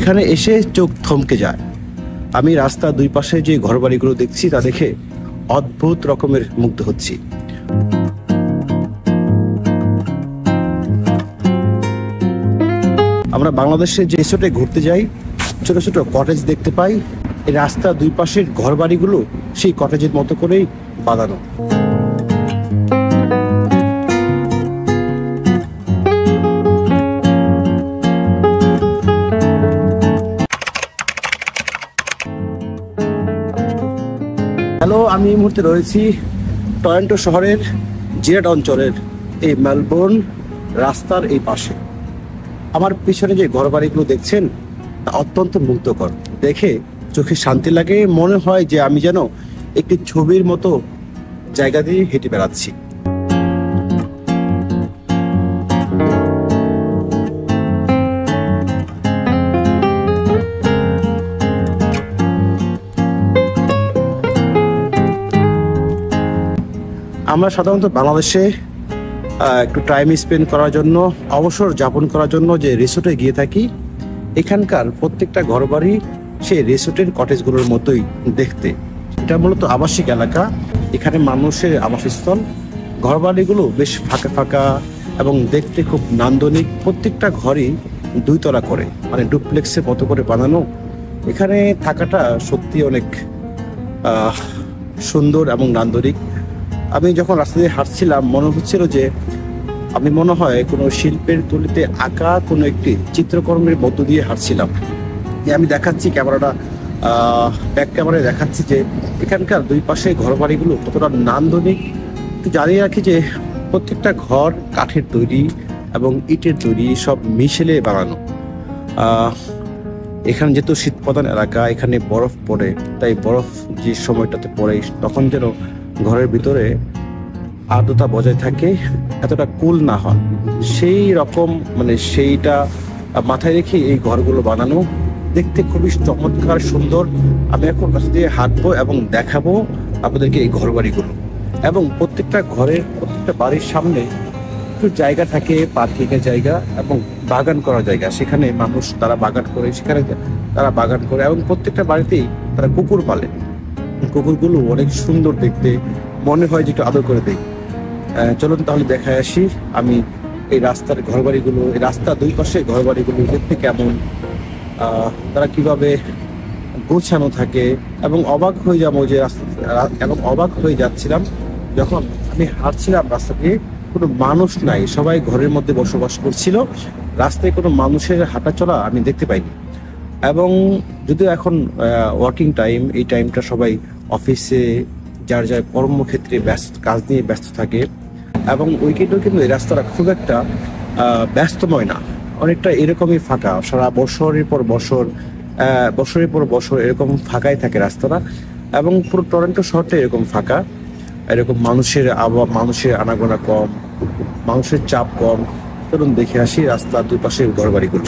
এখানে এসে চোখ থমকে যায়। আমি রাস্তার দুই পাশে যে ঘরবাড়িগুলো দেখছি তা দেখে অদ্ভুত রকমের মুগ্ধ হচ্ছি। আমরা বাংলাদেশে যে রিসোর্টে ঘুরতে যাই, ছোট ছোট কটেজ দেখতে পাই। এই রাস্তার দুই পাশের ঘরবাড়িগুলো সেই কটেজের মতো করেই বাঁধানো। হ্যালো, আমি এই মুহূর্তে রয়েছি টরন্টো শহরের জেড অঞ্চলের এই মেলবোর্ন রাস্তার এই পাশে। আমার পিছনে যে ঘরবাড়িগুলো দেখছেন তা অত্যন্ত মুগ্ধকর। দেখে চোখে শান্তি লাগে, মনে হয় যে আমি যেন একটি ছবির মতো জায়গা দিয়ে হেঁটে বেড়াচ্ছি। আমরা সাধারণত বাংলাদেশে একটু টাইম স্পেন্ড করার জন্য, অবসর যাপন করার জন্য যে রিসোর্টে গিয়ে থাকি, এখানকার প্রত্যেকটা ঘরবাড়ি সেই রিসোর্টের কটেজগুলোর মতোই দেখতে। এটা মূলত আবাসিক এলাকা, এখানে মানুষের আবাসস্থল। ঘরবাড়িগুলো বেশ ফাঁকা ফাঁকা এবং দেখতে খুব নান্দনিক। প্রত্যেকটা ঘরই দুইতলা করে, মানে ডুপ্লেক্সের মতো করে বানানো। এখানে থাকাটা সত্যি অনেক সুন্দর এবং নান্দনিক। আমি যখন রাস্তা দিয়ে হাঁটছিলাম মনে হচ্ছিল যে আমি মনে হয় কোনো শিল্পের তুলিতে আঁকা কোনো একটি চিত্রকর্মের মধ্য দিয়ে হাঁটছিলাম। আমি দেখাচ্ছি ক্যামেরাটা, ব্যাক ক্যামেরায় দেখাচ্ছি যে এখানকার দুই পাশে ঘরবাড়িগুলো কতটা নান্দনিক। একটু জানিয়ে রাখি যে প্রত্যেকটা ঘর কাঠের তৈরি এবং ইটের তৈরি, সব মিশেলে বানানো। এখানে যেহেতু শীত প্রধান এলাকা, এখানে বরফ পড়ে, তাই বরফ যে সময়টাতে পড়ে তখন যেন ঘরের ভিতরে আর্দ্রতা বজায় থাকে, এতটা কুল না হয়, সেই রকম মানে সেইটা মাথায় রেখে এই ঘরগুলো বানানো। দেখতে খুবই চমৎকার সুন্দর। আমি এখন রাস্তা দিয়ে হাঁটবো এবং দেখাবো আপনাদেরকে এই ঘরবাড়িগুলো। এবং প্রত্যেকটা বাড়ির সামনে একটু জায়গা থাকে, পার্কিং এর জায়গা এবং বাগান করার জায়গা। সেখানে মানুষ তারা বাগান করে, সেখানে তারা বাগান করে এবং প্রত্যেকটা বাড়িতেই তারা কুকুর পালে। কুকুরগুলো অনেক সুন্দর দেখতে, মনে হয় যে একটু আদর করে দেই। চলুন তাহলে দেখায় আসি আমি এই রাস্তার ঘরবাড়িগুলো, এই রাস্তার দুই পাশে ঘরবাড়িগুলো দেখতে কেমন, তারা কিভাবে গোছানো থাকে। এবং অবাক হয়ে যাবো যে অবাক হয়ে যাচ্ছিলাম যখন আমি হাঁটছিলাম রাস্তা দিয়ে, কোনো মানুষ নাই, সবাই ঘরের মধ্যে বসবাস করছিল। রাস্তায় কোনো মানুষের হাঁটা চলা আমি দেখতে পাইনি। এবং যদিও এখন ওয়ার্কিং টাইম, এই টাইমটা সবাই অফিসে যার যার কর্মক্ষেত্রে কাজ নিয়ে ব্যস্ত থাকে। এবং উইকেন্ডেও কিন্তু এই রাস্তাটা খুব একটা ব্যস্তময় না, অনেকটা এরকমই ফাঁকা। সারা বছরের পর বছর এরকম ফাঁকাই থাকে রাস্তাটা। এবং পুরো টরন্টো শহরটা এরকম ফাঁকা, এরকম মানুষের আনাগোনা কম, মানুষের চাপ কম। চলুন দেখে আসি রাস্তার দুই পাশের ঘরবাড়িগুলো।